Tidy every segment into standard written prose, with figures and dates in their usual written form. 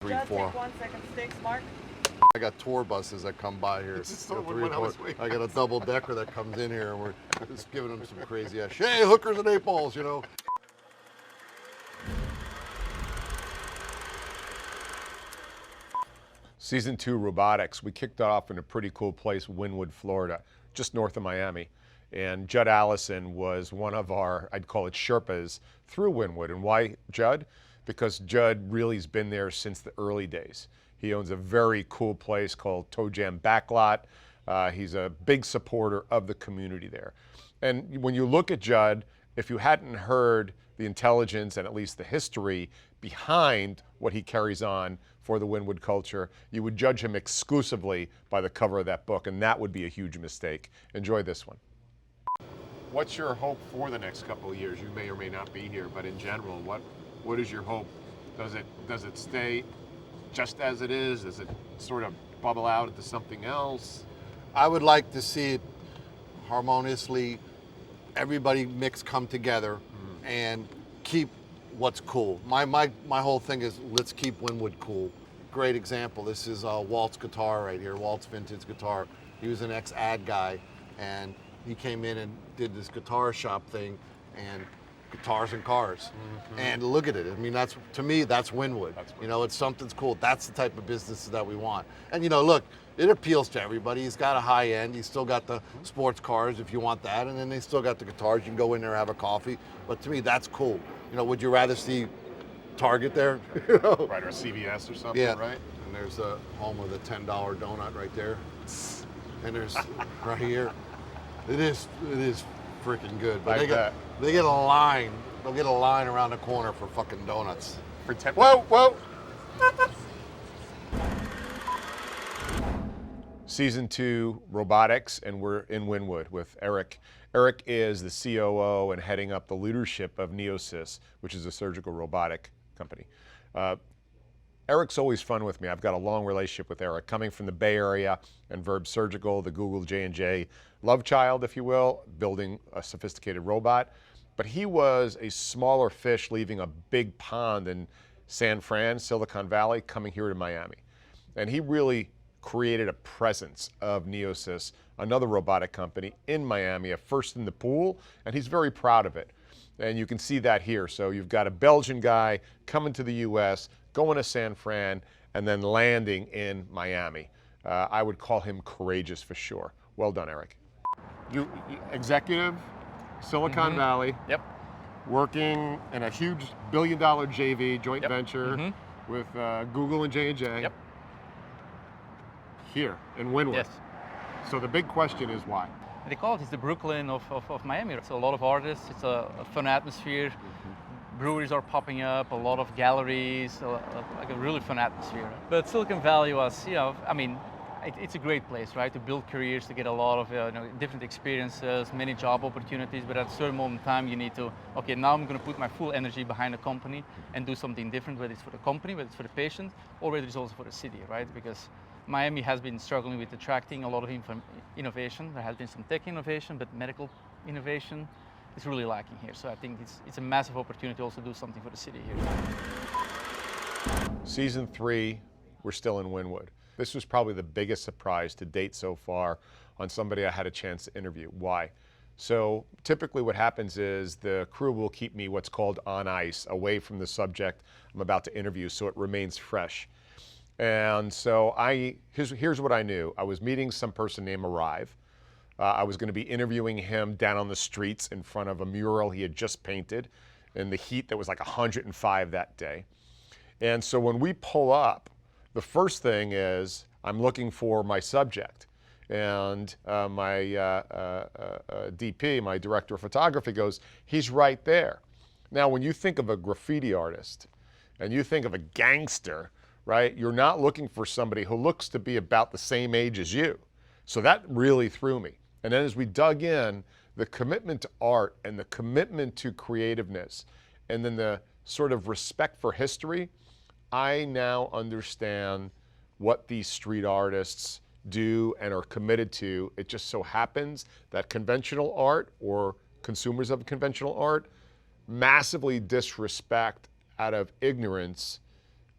three, Just four. take 1 second. Sticks, Mark. I got tour buses that come by here. This is You know, when I was I got a double decker that comes in here, and we're just giving them some crazy ass. Hey, hookers and 8-balls, you know. Season 2 robotics, we kicked off in a pretty cool place, Wynwood, Florida, just north of Miami. And Judd Allison was one of our, I'd call it Sherpas, through Wynwood. And why Judd? Because Judd really has been there since the early days. He owns a very cool place called Toe Jam Backlot. He's a big supporter of the community there. And when you look at Judd, if you hadn't heard the intelligence and at least the history behind what he carries on for the Wynwood culture, you would judge him exclusively by the cover of that book, and that would be a huge mistake. Enjoy this one. What's your hope for the next couple of years? You may or may not be here, but in general, what is your hope? Does it stay just as it is? Does it sort of bubble out into something else? I would like to see it harmoniously, everybody come together and keep what's cool. My whole thing is let's keep Wynwood cool. Great example, this is Walt's guitar right here, Walt's vintage guitar. He was an ex-ad guy, and he came in and did this guitar shop thing, and guitars and cars. And look at it. I mean, to me, that's Wynwood. You know, it's something's cool. That's the type of business that we want. And you know, look, it appeals to everybody. He's got a high end. He's still got the sports cars if you want that, and then they still got the guitars. You can go in there and have a coffee. But to me, that's cool. You know, would you rather see Target there? You know? Right, or CVS or something, Yeah. right? And there's a home of the $10 donut right there. And there's right here. It is freaking good. But they get a line. They'll get a line around the corner for fucking donuts. For 10. Whoa! Season 2 robotics, and we're in Wynwood with Eric. Eric is the COO and heading up the leadership of Neosys, which is a surgical robotic company. Eric's always fun with me. I've got a long relationship with Eric, coming from the Bay Area and Verb Surgical, the Google J&J love child, if you will, building a sophisticated robot. But he was a smaller fish leaving a big pond in San Fran, Silicon Valley, coming here to Miami. And he really created a presence of Neosys, another robotic company in Miami, a first in the pool, and he's very proud of it. And you can see that here. So you've got a Belgian guy coming to the US, going to San Fran, and then landing in Miami. I would call him courageous for sure. Well done, Eric. You executive, Silicon Valley. Yep. Working in a huge billion-dollar JV, joint venture, with Google and J&J. Yep. Here in Wynwood. Yes. So the big question is why? They call it the Brooklyn of Miami. It's a lot of artists. It's a fun atmosphere. Breweries are popping up, a lot of galleries, like a really fun atmosphere. But Silicon Valley was, you know, I mean, it's a great place, right? To build careers, to get a lot of different experiences, many job opportunities. But at a certain moment in time, you need to, okay, now I'm going to put my full energy behind a company and do something different, whether it's for the company, whether it's for the patient, or whether it's also for the city, right? Because Miami has been struggling with attracting a lot of innovation. There has been some tech innovation, but medical innovation is really lacking here. So I think it's a massive opportunity to also do something for the city here. Season 3, we're still in Wynwood. This was probably the biggest surprise to date so far on somebody I had a chance to interview. Why? So typically what happens is the crew will keep me what's called on ice, away from the subject I'm about to interview, so it remains fresh. And so here's what I knew. I was meeting some person named Arrive. I was going to be interviewing him down on the streets in front of a mural he had just painted in the heat that was like 105 that day. And so when we pull up, the first thing is I'm looking for my subject. And my DP, my director of photography, goes, he's right there. Now, when you think of a graffiti artist and you think of a gangster, right, you're not looking for somebody who looks to be about the same age as you. So that really threw me. And then as we dug in, the commitment to art and the commitment to creativeness and then the sort of respect for history, I now understand what these street artists do and are committed to. It just so happens that conventional art or consumers of conventional art massively disrespect out of ignorance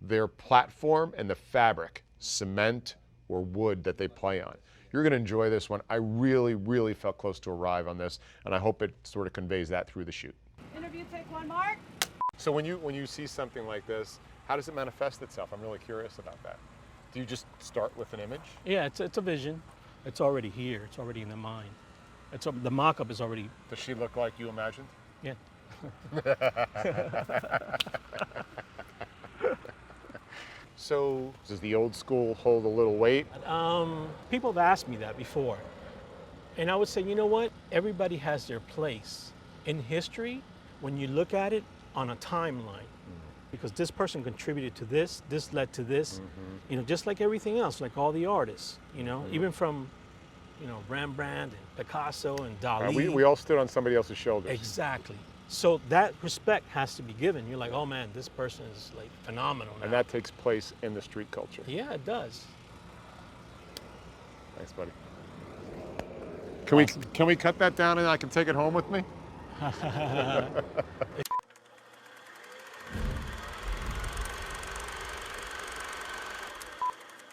their platform and the fabric, cement or wood that they play on. You're going to enjoy this one. I really, really felt close to arrive on this, and I hope it sort of conveys that through the shoot. Interview, take one, Mark. So when you see something like this, how does it manifest itself? I'm really curious about that. Do you just start with an image? Yeah, it's a vision. It's already here. It's already in the mind. The mock-up is already. Does she look like you imagined? Yeah. So does the old school hold a little weight? People have asked me that before, and I would say, you know what? Everybody has their place in history when you look at it on a timeline. Because this person contributed to this, this led to this, you know, just like everything else, like all the artists, you know, even from, you know, Rembrandt and Picasso and Dali. We all stood on somebody else's shoulders. Exactly. So that respect has to be given. You're like, oh man, this person is like phenomenal now. And that takes place in the street culture. Yeah, it does. Thanks, buddy. Can we cut that down and I can take it home with me?